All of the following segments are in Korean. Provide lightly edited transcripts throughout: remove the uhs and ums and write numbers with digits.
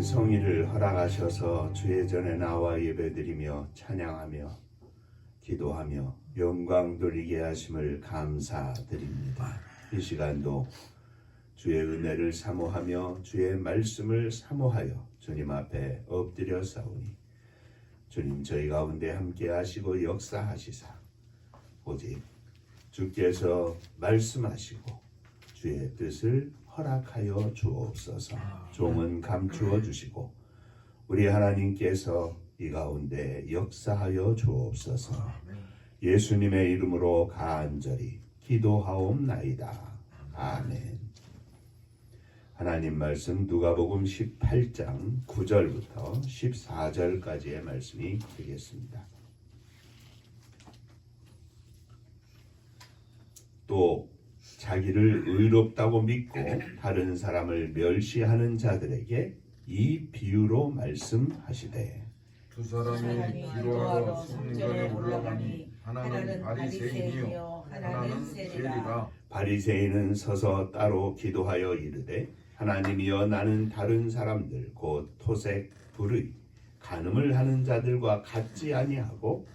주신 성의를 허락하셔서 주의 전에 나와 예배드리며 찬양하며 기도하며 영광 돌리게 하심을 감사드립니다. 이 시간도 주의 은혜를 사모하며 주의 말씀을 사모하여 주님 앞에 엎드려 싸우니 주님 저희 가운데 함께 하시고 역사하시사 오직 주께서 말씀하시고 주의 뜻을 허락하여 주옵소서. 종은 감추어 주시고 우리 하나님께서 이 가운데 역사하여 주옵소서. 예수님의 이름으로 간절히 기도하옵나이다. 아멘. 하나님 말씀 누가복음 18장 9절부터 14절까지의 말씀이 되겠습니다. 또 자기를 의롭다고 믿고 다른 사람을 멸시하는 자들에게 이 비유로 말씀하시되 두 사람이 기도하러 성전에 올라가니 하나는 바리새인이요 하나는 세리라. 바리새인은 서서 따로 기도하여 이르되 하나님이여 나는 다른 사람들 곧 토색 불의 간음을 하는 자들과 같지 아니하고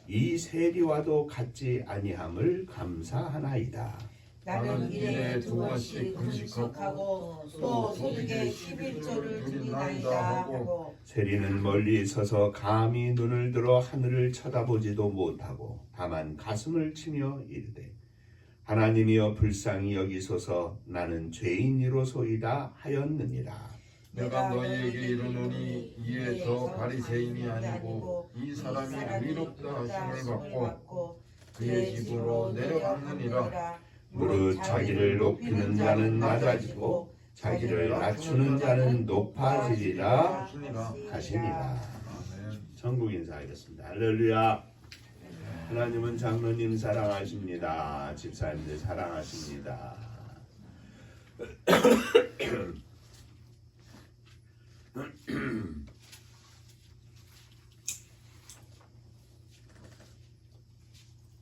이 세리와도 같지 아니함을 감사하나이다. 나는 일에 2번씩 금식하고 또 소득의 11조를 드리나이다 하고 세리는 멀리 서서 감히 눈을 들어 하늘을 쳐다보지도 못하고 다만 가슴을 치며 이르되 하나님이여 불쌍히 여기소서 나는 죄인이로소이다 하였느니라. 내가 너희에게 이르노니 이에 더 바리새인이 아니고 이 사람이 의롭다 하심을 받고 그의 집으로 내려갔느니라. 무릇 자기를 높이는 자는 낮아지고 자기를 낮추는 자는 높아지리라 하시니라. 천국 인사하겠습니다. 할렐루야. 하나님은 장로님 사랑하십니다. 집사님들 사랑하십니다.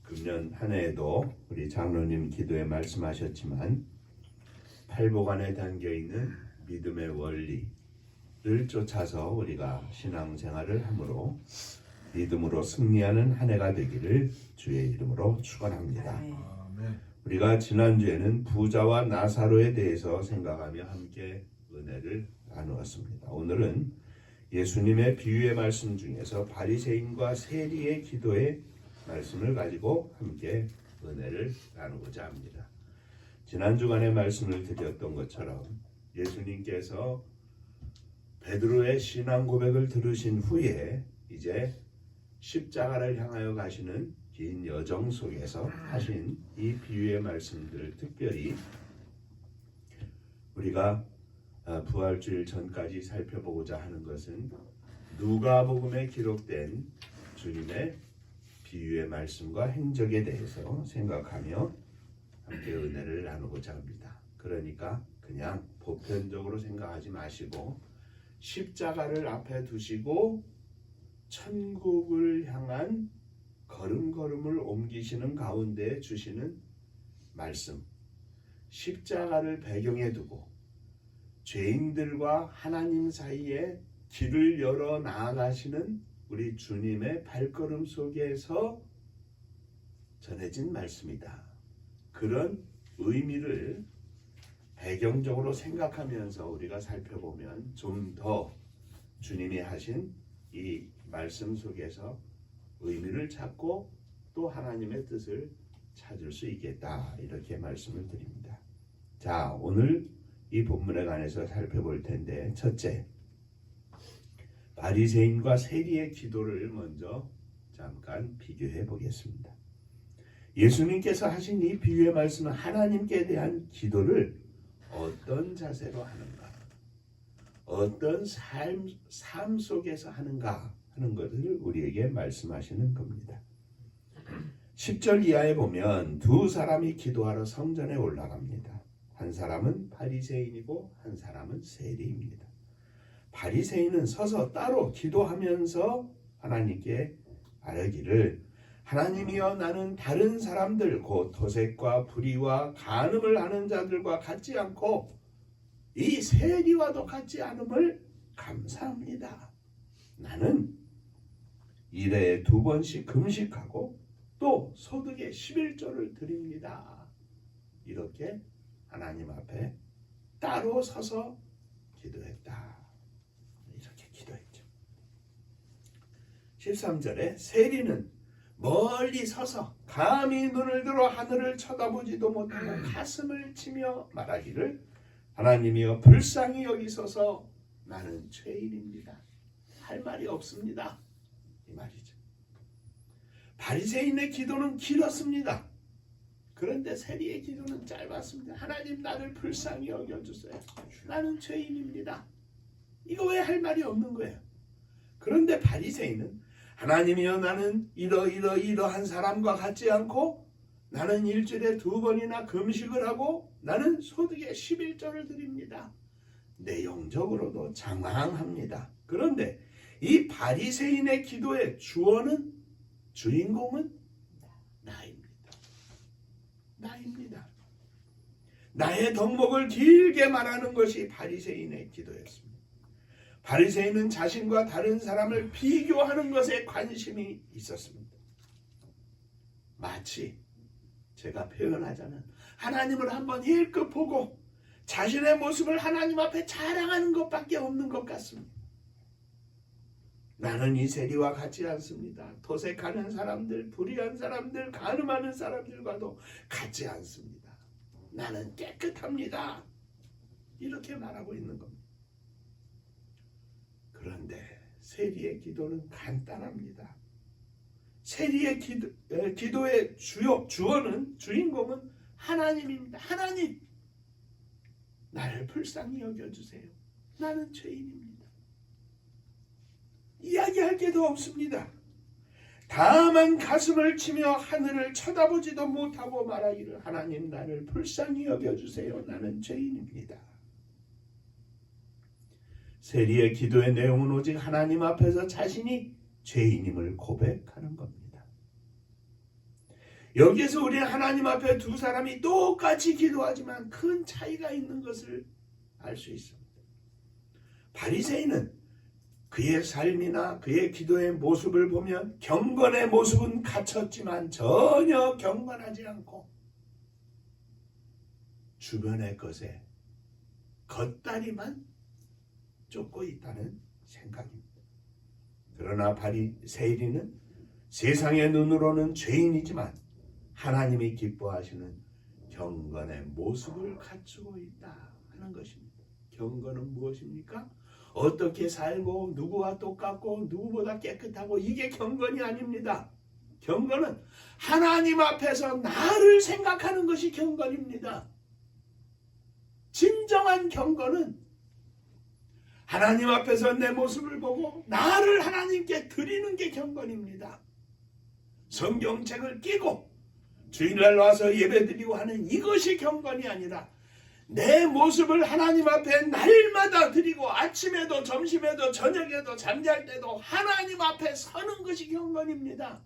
금년 한 해에도 우리 장로님 기도에 말씀하셨지만 팔복 안에 담겨있는 믿음의 원리를 쫓아서 우리가 신앙생활을 함으로 믿음으로 승리하는 한 해가 되기를 주의 이름으로 축원합니다. 우리가 지난주에는 부자와 나사로에 대해서 생각하며 함께 은혜를 나누었습니다. 오늘은 예수님의 비유의 말씀 중에서 바리새인과 세리의 기도의 말씀을 가지고 함께 은혜를 나누고자 합니다. 지난 주간에 말씀을 드렸던 것처럼 예수님께서 베드로의 신앙 고백을 들으신 후에 이제 십자가를 향하여 가시는 긴 여정 속에서 하신 이 비유의 말씀들을 특별히 우리가 부활주일 전까지 살펴보고자 하는 것은 누가복음에 기록된 주님의 비유의 말씀과 행적에 대해서 생각하며 함께 은혜를 나누고자 합니다. 그러니까 그냥 보편적으로 생각하지 마시고 십자가를 앞에 두시고 천국을 향한 걸음걸음을 옮기시는 가운데 주시는 말씀, 십자가를 배경에 두고 죄인들과 하나님 사이에 길을 열어 나아가시는 우리 주님의 발걸음 속에서 전해진 말씀이다. 그런 의미를 배경적으로 생각하면서 우리가 살펴보면 좀 더 주님이 하신 이 말씀 속에서 의미를 찾고 또 하나님의 뜻을 찾을 수 있겠다. 이렇게 말씀을 드립니다. 자, 오늘 이 본문에 관해서 살펴볼 텐데 첫째, 바리새인과 세리의 기도를 먼저 잠깐 비교해 보겠습니다. 예수님께서 하신 이 비유의 말씀은 하나님께 대한 기도를 어떤 자세로 하는가, 어떤 삶 속에서 하는가 하는 것을 우리에게 말씀하시는 겁니다. 10절 이하에 보면 두 사람이 기도하러 성전에 올라갑니다. 한 사람은 바리새인이고 한 사람은 세리입니다. 바리새인은 서서 따로 기도하면서 하나님께 아뢰기를 하나님이여 나는 다른 사람들 곧 도색과 불의와 간음을 하는 자들과 같지 않고 이 세리와도 같지 않음을 감사합니다. 나는 일에 2번씩 금식하고 또 소득의 11조를 드립니다. 이렇게 하나님 앞에 따로 서서 기도했다. 이렇게 기도했죠. 13절에 세리는 멀리 서서 감히 눈을 들어 하늘을 쳐다보지도 못하고 가슴을 치며 말하기를 하나님이여 불쌍히 여기소서 나는 죄인입니다. 할 말이 없습니다. 이 말이죠. 바리새인의 기도는 길었습니다. 그런데 세리의 기도는 짧았습니다. 하나님 나를 불쌍히 여겨주세요. 나는 죄인입니다. 이거 왜 할 말이 없는 거예요? 그런데 바리새인은 하나님이여 나는 이러한 사람과 같지 않고 나는 일주일에 2번이나 금식을 하고 나는 소득의 11조를 드립니다. 내용적으로도 장황합니다. 그런데 이 바리새인의 기도의 주인공은 나입니다. 나의 덕목을 길게 말하는 것이 바리새인의 기도였습니다. 바리새인은 자신과 다른 사람을 비교하는 것에 관심이 있었습니다. 마치 제가 표현하자면 하나님을 한번 힐끗 보고 자신의 모습을 하나님 앞에 자랑하는 것밖에 없는 것 같습니다. 나는 이 세리와 같지 않습니다. 도색하는 사람들, 불의한 사람들, 간음하는 사람들과도 같지 않습니다. 나는 깨끗합니다. 이렇게 말하고 있는 겁니다. 그런데 세리의 기도는 간단합니다. 세리의 기도의 주인공은 하나님입니다. 하나님, 나를 불쌍히 여겨주세요. 나는 죄인입니다. 이야기할 게 더 없습니다. 다만 가슴을 치며 하늘을 쳐다보지도 못하고 말하기를 하나님 나를 불쌍히 여겨주세요. 나는 죄인입니다. 세리의 기도의 내용은 오직 하나님 앞에서 자신이 죄인임을 고백하는 겁니다. 여기에서 우리는 하나님 앞에 두 사람이 똑같이 기도하지만 큰 차이가 있는 것을 알 수 있습니다. 바리새인은 그의 삶이나 그의 기도의 모습을 보면 경건의 모습은 갖췄지만 전혀 경건하지 않고 주변의 것에 겉다리만 쫓고 있다는 생각입니다. 그러나 세리는 세상의 눈으로는 죄인이지만 하나님이 기뻐하시는 경건의 모습을 갖추고 있다 하는 것입니다. 경건은 무엇입니까? 어떻게 살고 누구와 똑같고 누구보다 깨끗하고 이게 경건이 아닙니다. 경건은 하나님 앞에서 나를 생각하는 것이 경건입니다. 진정한 경건은 하나님 앞에서 내 모습을 보고 나를 하나님께 드리는 게 경건입니다. 성경책을 끼고 주일날 와서 예배드리고 하는 이것이 경건이 아니라 내 모습을 하나님 앞에 날마다 드리고 아침에도 점심에도 저녁에도 잠잘 때도 하나님 앞에 서는 것이 경건입니다.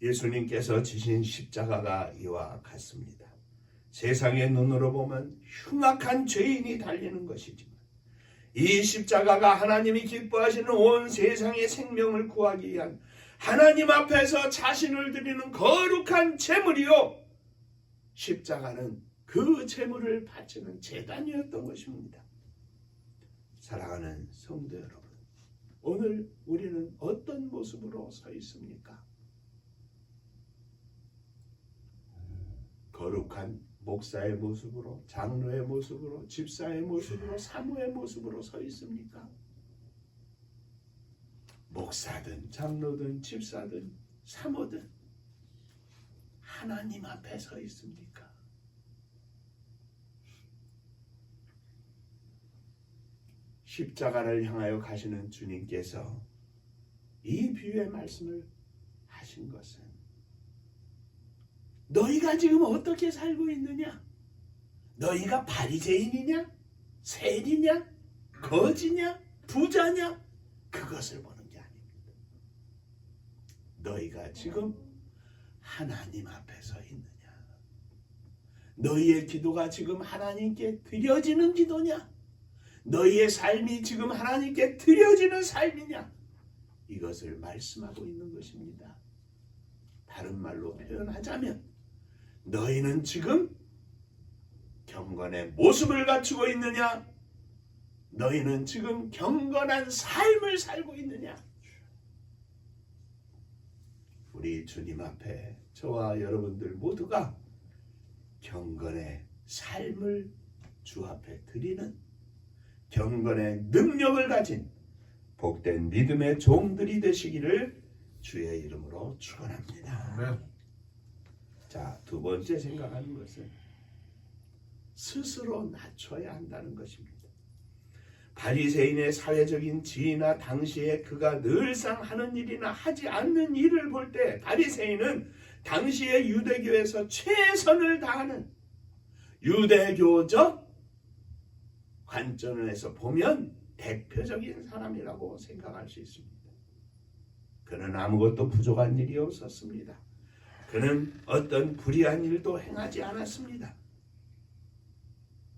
예수님께서 지신 십자가가 이와 같습니다. 세상의 눈으로 보면 흉악한 죄인이 달리는 것이지만 이 십자가가 하나님이 기뻐하시는 온 세상의 생명을 구하기 위한 하나님 앞에서 자신을 드리는 거룩한 제물이요, 십자가는 그 제물을 바치는 제단이었던 것입니다. 사랑하는 성도 여러분, 오늘 우리는 어떤 모습으로 서 있습니까? 거룩한 목사의 모습으로, 장로의 모습으로, 집사의 모습으로, 사모의 모습으로 서 있습니까? 목사든 장로든 집사든 사모든 하나님 앞에 서 있습니까? 십자가를 향하여 가시는 주님께서 이 비유의 말씀을 하신 것은 너희가 지금 어떻게 살고 있느냐? 너희가 바리새인이냐? 세리냐? 거지냐? 부자냐? 그것을 보는 게 아닙니다. 너희가 지금 하나님 앞에 서 있느냐? 너희의 기도가 지금 하나님께 드려지는 기도냐? 너희의 삶이 지금 하나님께 드려지는 삶이냐? 이것을 말씀하고 있는 것입니다. 다른 말로 표현하자면 너희는 지금 경건의 모습을 갖추고 있느냐? 너희는 지금 경건한 삶을 살고 있느냐? 우리 주님 앞에 저와 여러분들 모두가 경건의 삶을 주 앞에 드리는 경건의 능력을 가진 복된 믿음의 종들이 되시기를 주의 이름으로 축원합니다. 네. 자, 두 번째 생각하는 것은 스스로 낮춰야 한다는 것입니다. 바리새인의 사회적인 지위나 당시에 그가 늘상 하는 일이나 하지 않는 일을 볼 때 바리새인은 당시의 유대교에서 최선을 다하는 유대교적 관점에서 보면 대표적인 사람이라고 생각할 수 있습니다. 그는 아무것도 부족한 일이 없었습니다. 그는 어떤 불의한 일도 행하지 않았습니다.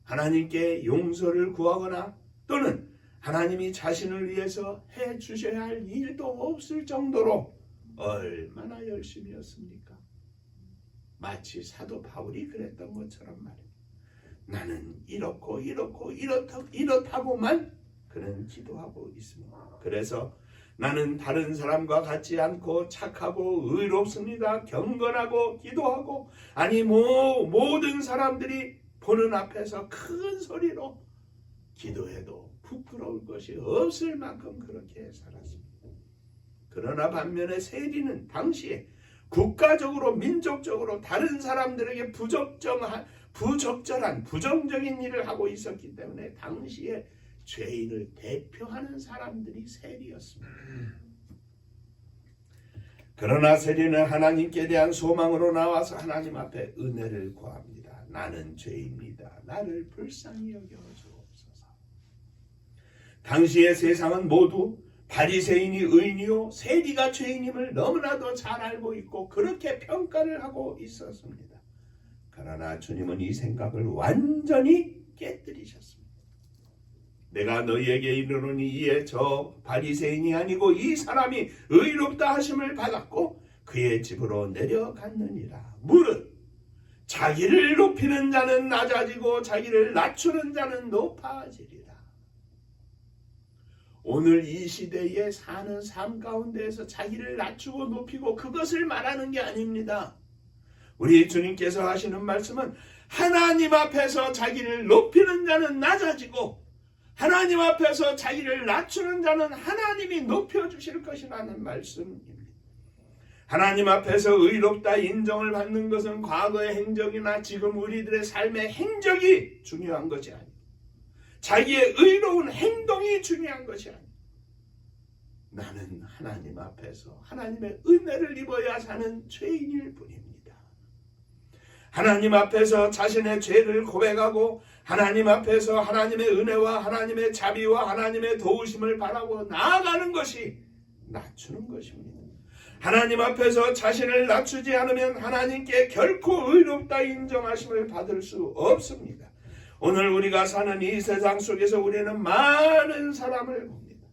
하나님께 용서를 구하거나 또는 하나님이 자신을 위해서 해 주셔야 할 일도 없을 정도로 얼마나 열심이었습니까? 마치 사도 바울이 그랬던 것처럼 말이에요. 나는 이렇다고만 그는 기도하고 있습니다. 그래서 나는 다른 사람과 같지 않고 착하고 의롭습니다. 경건하고 기도하고 아니 모든 사람들이 보는 앞에서 큰 소리로 기도해도 부끄러울 것이 없을 만큼 그렇게 살았습니다. 그러나 반면에 세리는 당시에 국가적으로 민족적으로 다른 사람들에게 부적절한 부정적인 일을 하고 있었기 때문에 당시에 죄인을 대표하는 사람들이 세리였습니다. 그러나 세리는 하나님께 대한 소망으로 나와서 하나님 앞에 은혜를 구합니다. 나는 죄인입니다. 나를 불쌍히 여겨주옵소서. 당시의 세상은 모두 바리새인이 의인이요 세리가 죄인임을 너무나도 잘 알고 있고 그렇게 평가를 하고 있었습니다. 그러나 주님은 이 생각을 완전히 깨뜨리셨습니다. 내가 너희에게 이르노니 이에 저 바리새인이 아니고 이 사람이 의롭다 하심을 받았고 그의 집으로 내려갔느니라. 무릇 자기를 높이는 자는 낮아지고 자기를 낮추는 자는 높아지리라. 오늘 이 시대에 사는 삶 가운데에서 자기를 낮추고 높이고 그것을 말하는 게 아닙니다. 우리 주님께서 하시는 말씀은 하나님 앞에서 자기를 높이는 자는 낮아지고 하나님 앞에서 자기를 낮추는 자는 하나님이 높여주실 것이라는 말씀입니다. 하나님 앞에서 의롭다 인정을 받는 것은 과거의 행적이나 지금 우리들의 삶의 행적이 중요한 것이 아닙니다. 자기의 의로운 행동이 중요한 것이 아닙니다. 나는 하나님 앞에서 하나님의 은혜를 입어야 사는 죄인일 뿐입니다. 하나님 앞에서 자신의 죄를 고백하고 하나님 앞에서 하나님의 은혜와 하나님의 자비와 하나님의 도우심을 바라고 나아가는 것이 낮추는 것입니다. 하나님 앞에서 자신을 낮추지 않으면 하나님께 결코 의롭다 인정하심을 받을 수 없습니다. 오늘 우리가 사는 이 세상 속에서 우리는 많은 사람을 봅니다.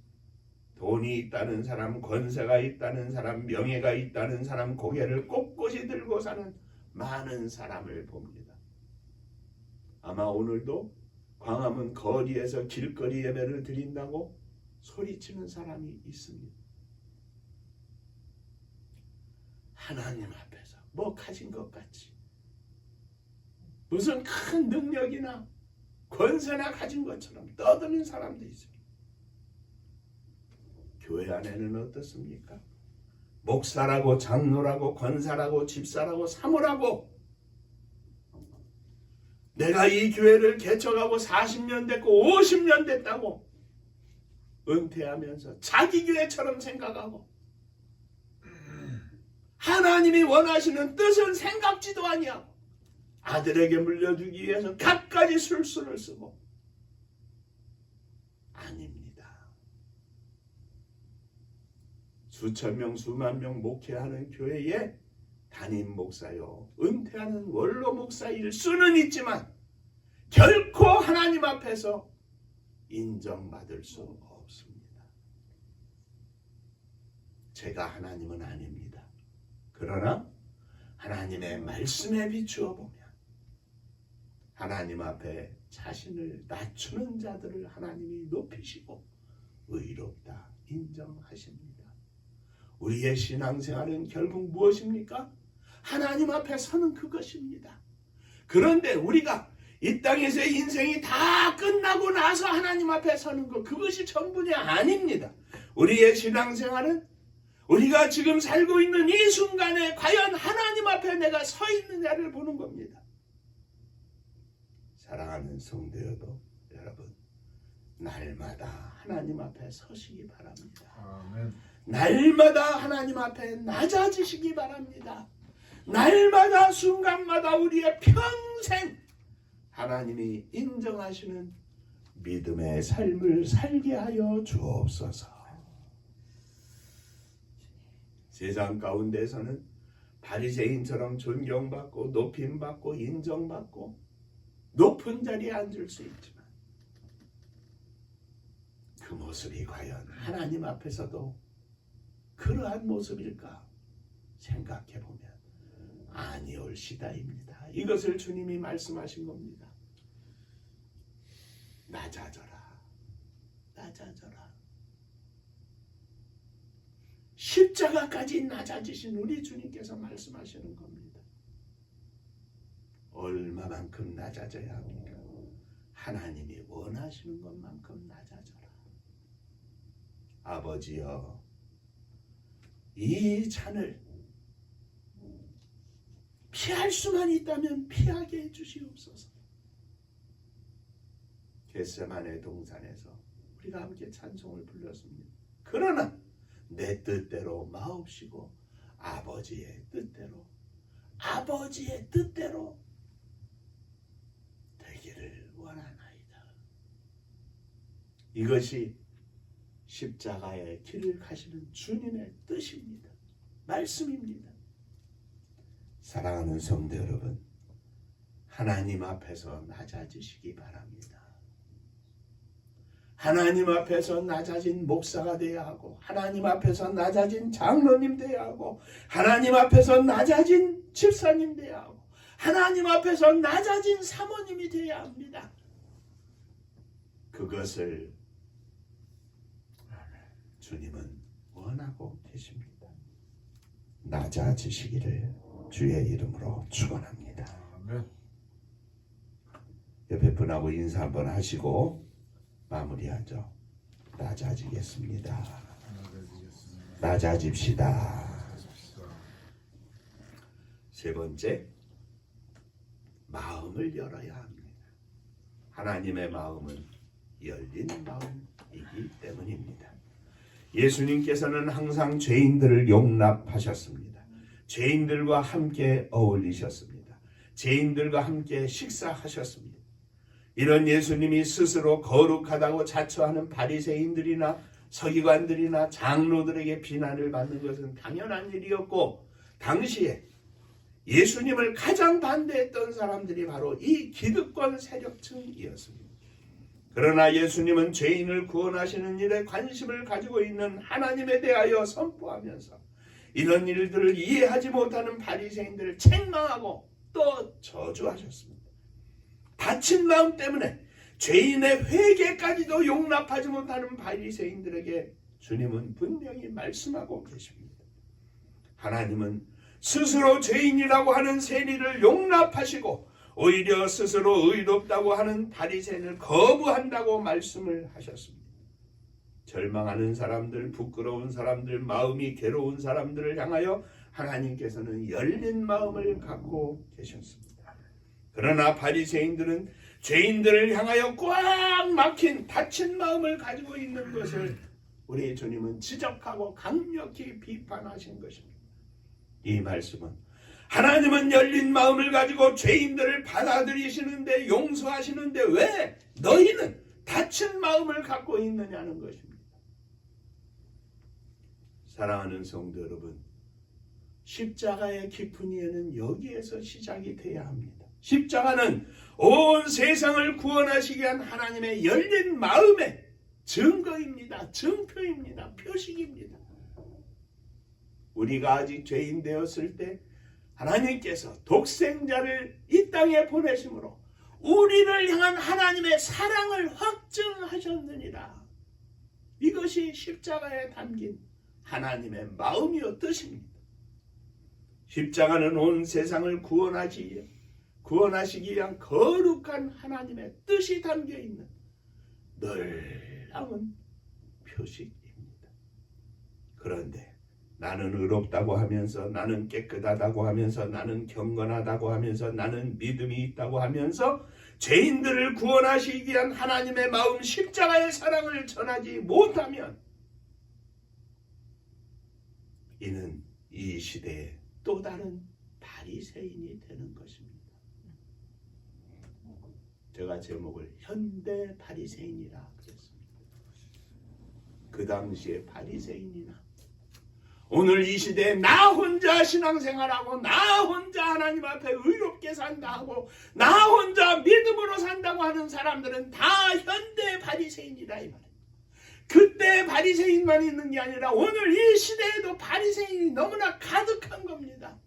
돈이 있다는 사람, 권세가 있다는 사람, 명예가 있다는 사람, 고개를 꼿꼿이 들고 사는 많은 사람을 봅니다. 아마 오늘도 광화문 거리에서 길거리 예배를 드린다고 소리치는 사람이 있습니다. 하나님 앞에서 뭐 가진 것 같이 무슨 큰 능력이나 권세나 가진 것처럼 떠드는 사람도 있습니다. 교회 안에는 어떻습니까? 목사라고 장로라고 권사라고 집사라고 사모라고 내가 이 교회를 개척하고 40년 됐고 50년 됐다고 은퇴하면서 자기 교회처럼 생각하고 하나님이 원하시는 뜻은 생각지도 아니하고 아들에게 물려주기 위해서 갖가지 술수를 쓰고 아닙니다. 수천 명 수만 명 목회하는 교회에 담임 목사요, 은퇴하는 원로 목사일 수는 있지만 결코 하나님 앞에서 인정받을 수 없습니다. 제가 하나님은 아닙니다. 그러나 하나님의 말씀에 비추어 보면 하나님 앞에 자신을 낮추는 자들을 하나님이 높이시고 의롭다 인정하십니다. 우리의 신앙생활은 결국 무엇입니까? 하나님 앞에 서는 그것입니다. 그런데 우리가 이 땅에서의 인생이 다 끝나고 나서 하나님 앞에 서는 것, 그것이 전부냐? 아닙니다. 우리의 신앙생활은 우리가 지금 살고 있는 이 순간에 과연 하나님 앞에 내가 서 있느냐를 보는 겁니다. 사랑하는 성도 여러분, 날마다 하나님 앞에 서시기 바랍니다. 아멘. 날마다 하나님 앞에 낮아지시기 바랍니다. 날마다 순간마다 우리의 평생 하나님이 인정하시는 믿음의 삶을 살게 하여 주옵소서. 세상 가운데서는 바리새인처럼 존경받고 높임받고 인정받고 높은 자리에 앉을 수 있지만 그 모습이 과연 하나님 앞에서도 그러한 모습일까 생각해보면 아니올시다입니다. 이것을 주님이 말씀하신 겁니다. 낮아져라, 낮아져라. 십자가까지 낮아지신 우리 주님께서 말씀하시는 겁니다. 얼마만큼 낮아져야 합니까? 하나님이 원하시는 것만큼 낮아져라. 아버지여, 이 잔을 피할 수만 있다면 피하게 해주시옵소서. 겟세마네 동산에서 우리가 함께 찬송을 불렀습니다. 그러나 내 뜻대로 마옵시고 아버지의 뜻대로 되기를 원하나이다. 이것이 십자가의 길을 가시는 주님의 뜻입니다. 말씀입니다. 사랑하는 성도 여러분, 하나님 앞에서 낮아지시기 바랍니다. 하나님 앞에서 낮아진 목사가 되어야 하고, 하나님 앞에서 낮아진 장로님 되어야 하고, 하나님 앞에서 낮아진 집사님 되어야 하고, 하나님 앞에서 낮아진 사모님이 되어야 합니다. 그것을 주님은 원하고 계십니다. 낮아지시기를 주의 이름으로 축원합니다. 아멘. 옆에 분하고 인사 한번 하시고 마무리하죠. 낮아지겠습니다. 낮아집시다. 세 번째, 마음을 열어야 합니다. 하나님의 마음은 열린 마음이기 때문입니다. 예수님께서는 항상 죄인들을 용납하셨습니다. 죄인들과 함께 어울리셨습니다. 죄인들과 함께 식사하셨습니다. 이런 예수님이 스스로 거룩하다고 자처하는 바리새인들이나 서기관들이나 장로들에게 비난을 받는 것은 당연한 일이었고, 당시에 예수님을 가장 반대했던 사람들이 바로 이 기득권 세력층이었습니다. 그러나 예수님은 죄인을 구원하시는 일에 관심을 가지고 있는 하나님에 대하여 선포하면서 이런 일들을 이해하지 못하는 바리새인들을 책망하고 또 저주하셨습니다. 다친 마음 때문에 죄인의 회개까지도 용납하지 못하는 바리새인들에게 주님은 분명히 말씀하고 계십니다. 하나님은 스스로 죄인이라고 하는 세리를 용납하시고 오히려 스스로 의롭다고 하는 바리새인을 거부한다고 말씀을 하셨습니다. 절망하는 사람들, 부끄러운 사람들, 마음이 괴로운 사람들을 향하여 하나님께서는 열린 마음을 갖고 계셨습니다. 그러나 바리새인들은 죄인들을 향하여 꽉 막힌 닫힌 마음을 가지고 있는 것을 우리 주님은 지적하고 강력히 비판하신 것입니다. 이 말씀은 하나님은 열린 마음을 가지고 죄인들을 받아들이시는데 용서하시는데 왜 너희는 닫힌 마음을 갖고 있느냐는 것입니다. 사랑하는 성도 여러분, 십자가의 깊은 이해는 여기에서 시작이 돼야 합니다. 십자가는 온 세상을 구원하시기 위한 하나님의 열린 마음의 증거입니다. 증표입니다. 표식입니다. 우리가 아직 죄인 되었을 때 하나님께서 독생자를 이 땅에 보내심으로 우리를 향한 하나님의 사랑을 확증하셨느니라. 이것이 십자가에 담긴 하나님의 마음이요 뜻입니다. 십자가는 온 세상을 구원하시기 위한 거룩한 하나님의 뜻이 담겨있는 놀라운 표식입니다. 그런데 나는 의롭다고 하면서, 나는 깨끗하다고 하면서, 나는 경건하다고 하면서, 나는 믿음이 있다고 하면서 죄인들을 구원하시기 위한 하나님의 마음 십자가의 사랑을 전하지 못하면 이는 이 시대의 또 다른 바리새인이 되는 것입니다. 제가 제목을 현대 바리새인이라 그랬습니다. 그 당시의 바리새인이나 오늘 이 시대에 나 혼자 신앙생활하고 나 혼자 하나님 앞에 의롭게 산다 하고 나 혼자 믿음으로 산다고 하는 사람들은 다 현대 바리새인이다 이 말이에요. 그때 바리새인만 있는 게 아니라 오늘 이 시대에도 바리새인이 너무나 가득한 겁니다.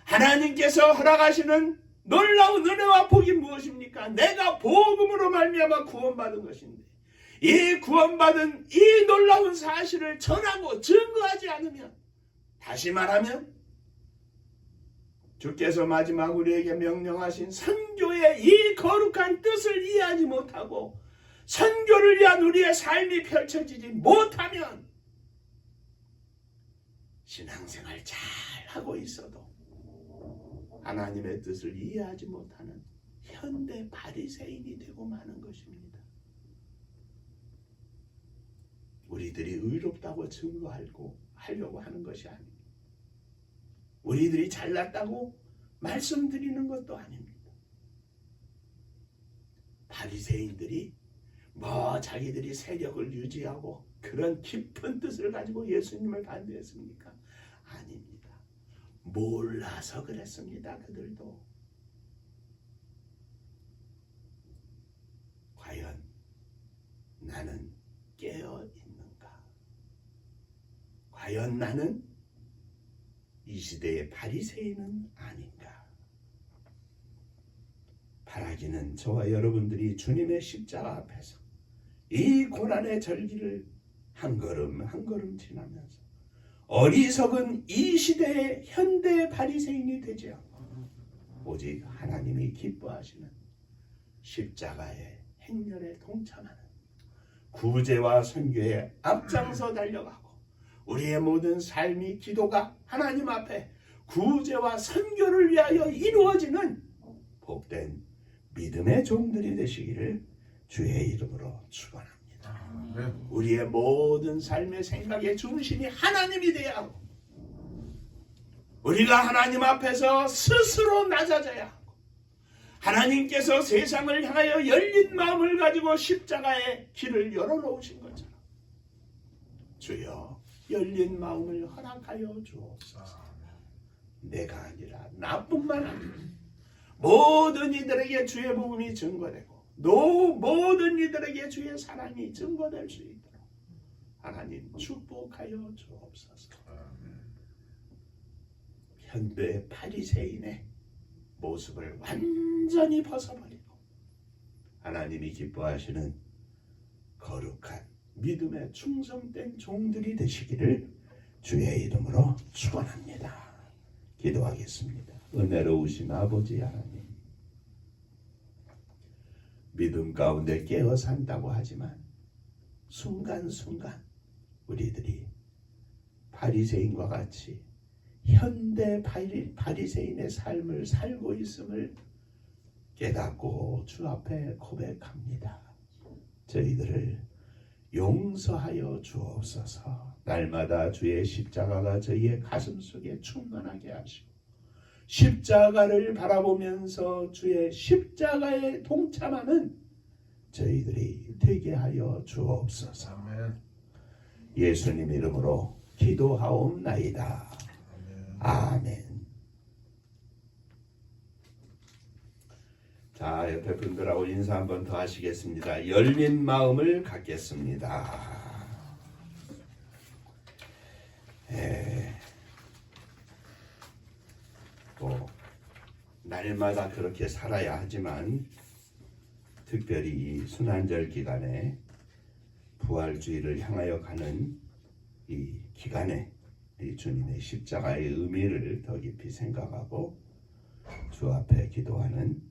하나님께서 허락하시는 놀라운 은혜와 복이 무엇입니까? 내가 복음으로 말미암아 구원받은 것인데 이 구원받은 이 놀라운 사실을 전하고 증거하지 않으면, 다시 말하면 주께서 마지막 우리에게 명령하신 선교의 이 거룩한 뜻을 이해하지 못하고 선교를 위한 우리의 삶이 펼쳐지지 못하면 신앙생활 잘 하고 있어도 하나님의 뜻을 이해하지 못하는 현대 바리새인이 되고 마는 것입니다. 우리들이 의롭다고 증거하려고 하는 것이 아닙니다. 우리들이 잘났다고 말씀드리는 것도 아닙니다. 바리새인들이 자기들이 세력을 유지하고 그런 깊은 뜻을 가지고 예수님을 반대했습니까? 아닙니다. 몰라서 그랬습니다. 그들도. 과연 나는 깨어 있는가? 과연 나는 이 시대의 바리새인은 아닌가? 바라기는 저와 여러분들이 주님의 십자가 앞에서 이 고난의 절기를 한 걸음 한 걸음 지나면서 어리석은 이 시대의 현대 바리새인이 되지 않고 오직 하나님이 기뻐하시는 십자가의 행렬에 동참하는 구제와 선교에 앞장서 달려가고 우리의 모든 삶이 기도가 하나님 앞에 구제와 선교를 위하여 이루어지는 복된 믿음의 종들이 되시기를 주의 이름으로 축원합니다. 우리의 모든 삶의 생각의 중심이 하나님이 되어야 하고 우리가 하나님 앞에서 스스로 낮아져야 하고 하나님께서 세상을 향하여 열린 마음을 가지고 십자가의 길을 열어놓으신 것처럼 주여 열린 마음을 허락하여 주옵소서. 내가 아니라 나뿐만 아니라 모든 이들에게 주의 복음이 증거되고 모든 이들에게 주의 사랑이 증거될 수 있도록 하나님 축복하여 주옵소서. 현대 바리새인의 모습을 완전히 벗어버리고 하나님이 기뻐하시는 거룩한 믿음에 충성된 종들이 되시기를 주의 이름으로 축원합니다. 기도하겠습니다. 은혜로우신 아버지 하나님, 믿음 가운데 깨어 산다고 하지만 순간순간 우리들이 바리새인과 같이 현대 바리새인의 삶을 살고 있음을 깨닫고 주 앞에 고백합니다. 저희들을 용서하여 주옵소서. 날마다 주의 십자가가 저희의 가슴 속에 충만하게 하시고 십자가를 바라보면서 주의 십자가에 동참하는 저희들이 되게 하여 주옵소서. 예수님 이름으로 기도하옵나이다. 옆에 분들하고 인사 한 번 더 하시겠습니다. 열린 마음을 갖겠습니다. 또 날마다 그렇게 살아야 하지만 특별히 이 순환절 기간에 부활주의를 향하여 가는 이 기간에 이 주님의 십자가의 의미를 더 깊이 생각하고 주 앞에 기도하는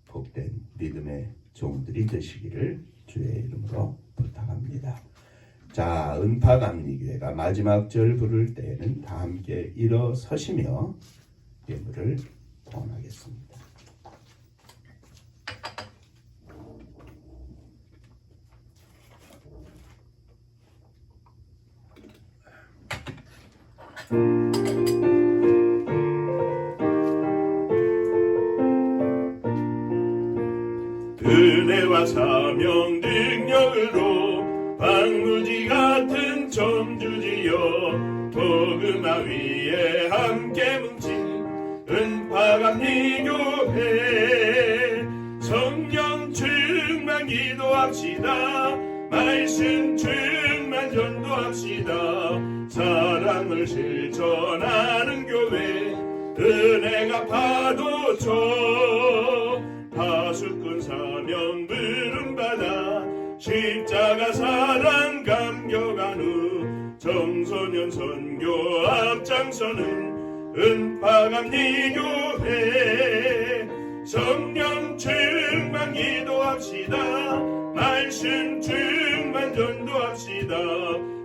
복된 믿음의 종들이 되시기를 주의 이름으로 부탁합니다. 자, 은파감리교회가 마지막 절 부를 때에는 다 함께 일어서시며 예물을 봉헌하겠습니다. 은혜와 사명 능력으로 방무지 같은 점주지여 복음화 위에 함께 뭉친 은파감리교회 성령 충만 기도합시다. 말씀 충만 전도합시다. 사랑을 실천하는 교회 은혜가 파도쳐 파수꾼 사명 부름받아 십자가 사랑 감격한 후 청소년 선교 앞장서는 은파감리교회 성령 충만 기도합시다. 말씀 충만 전도합시다.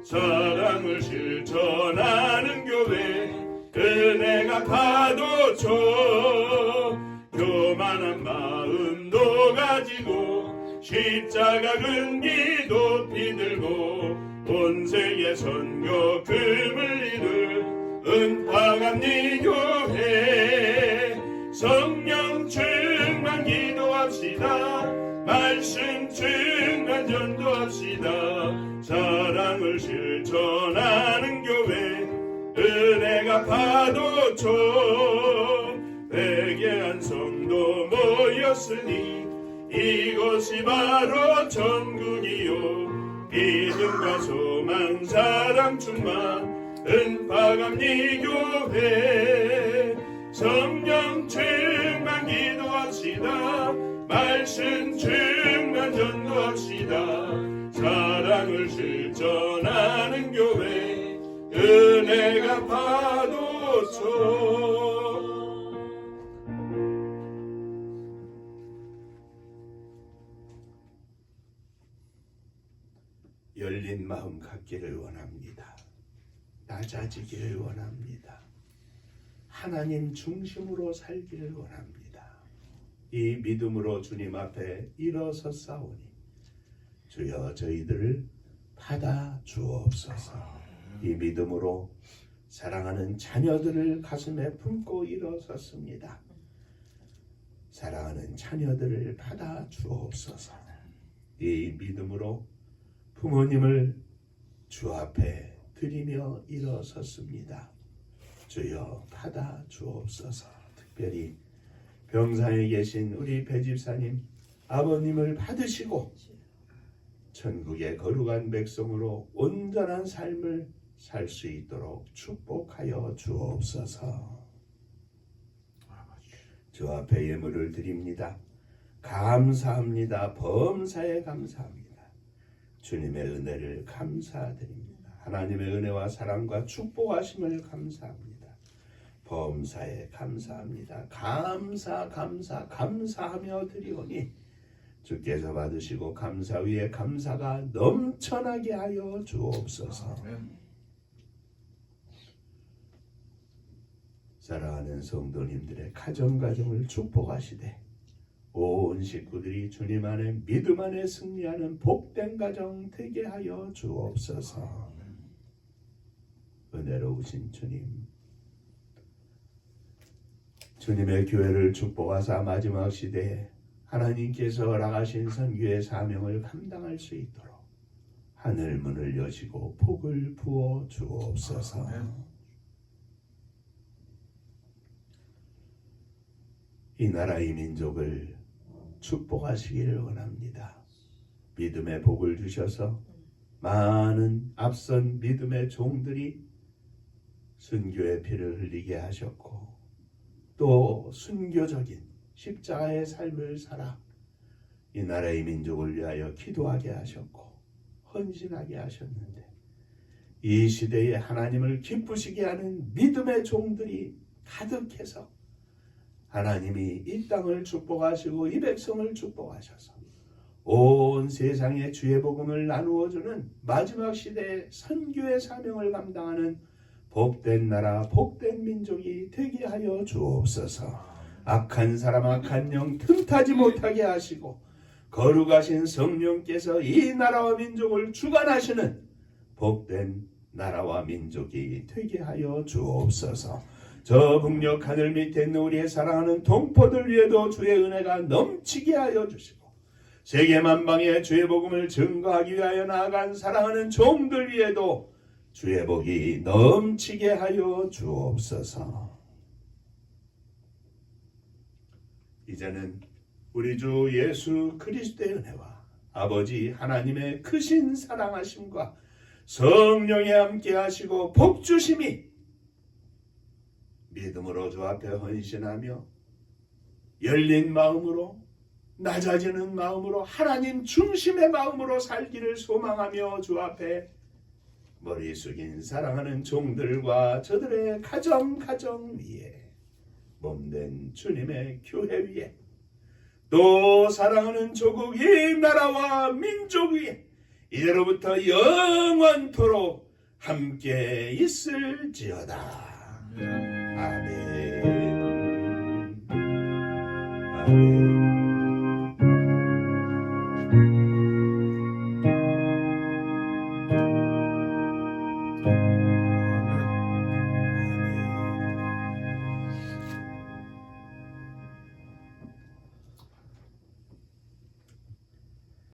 사랑을 실천하는 교회 은혜가 파도쳐 교만한 마음도 가지고 십자가 근기 높이 들고 본세계 선교 금을 이룰 은파감리교회 성령 충만 기도합시다. 말씀 충만 전도합시다. 사랑을 실천하는 교회 은혜가 파도쳐 회개한 성도 모였으니 이곳이 바로 천국이요 믿음과 소망 사랑 충만 은파감리교회 성령 충만 기도합시다. 말씀 충만 전도합시다. 사랑을 실천하는 교회 은혜가 파도쳐 열린 마음 갖기를 원합니다. 낮아지기를 원합니다. 하나님 중심으로 살기를 원합니다. 이 믿음으로 주님 앞에 일어섰사오니 주여 저희들을 받아 주옵소서. 이 믿음으로 사랑하는 자녀들을 가슴에 품고 일어섰습니다. 사랑하는 자녀들을 받아 주옵소서. 이 믿음으로 부모님을 주 앞에 드리며 일어섰습니다. 주여 받아 주옵소서. 특별히 병상에 계신 우리 배집사님 아버님을 받으시고 천국의 거룩한 백성으로 온전한 삶을 살 수 있도록 축복하여 주옵소서. 주 앞에 예물을 드립니다. 감사합니다. 범사에 감사합니다. 주님의 은혜를 감사드립니다. 하나님의 은혜와 사랑과 축복하심을 감사합니다. 범사에 감사합니다. 감사하며 드리오니 주께서 받으시고 감사 위에 감사가 넘쳐나게 하여 주옵소서. 사랑하는 성도님들의 가정을 축복하시되 온 식구들이 주님 안에 믿음 안에 승리하는 복된 가정 되게 하여 주옵소서. 은혜로우신 주님, 주님의 교회를 축복하사 마지막 시대에 하나님께서 허락하신 선교의 사명을 감당할 수 있도록 하늘 문을 여시고 복을 부어 주옵소서. 이 나라 이 민족을 축복하시기를 원합니다. 믿음의 복을 주셔서 많은 앞선 믿음의 종들이 순교의 피를 흘리게 하셨고 또 순교적인 십자가의 삶을 살아 이 나라의 민족을 위하여 기도하게 하셨고 헌신하게 하셨는데 이 시대에 하나님을 기쁘시게 하는 믿음의 종들이 가득해서 하나님이 이 땅을 축복하시고 이 백성을 축복하셔서 온 세상에 주의 복음을 나누어주는 마지막 시대의 선교의 사명을 감당하는 복된 나라 복된 민족이 되게 하여 주옵소서. 악한 사람 악한 영 틈타지 못하게 하시고 거룩하신 성령께서 이 나라와 민족을 주관하시는 복된 나라와 민족이 되게 하여 주옵소서. 저 북녘 하늘 밑에 있는 우리의 사랑하는 동포들 위에도 주의 은혜가 넘치게 하여 주시고 세계 만방에 주의 복음을 증거하기 위하여 나아간 사랑하는 종들 위에도 주의 복이 넘치게 하여 주옵소서. 이제는 우리 주 예수 그리스도의 은혜와 아버지 하나님의 크신 사랑하심과 성령의 함께 하시고 복주심이 믿음으로 주 앞에 헌신하며 열린 마음으로 낮아지는 마음으로 하나님 중심의 마음으로 살기를 소망하며 주 앞에 머리 숙인 사랑하는 종들과 저들의 가정 위에 몸된 주님의 교회 위에 또 사랑하는 조국 이 나라와 민족 위에 이제로부터 영원토록 함께 있을지어다. 아멘. 아멘.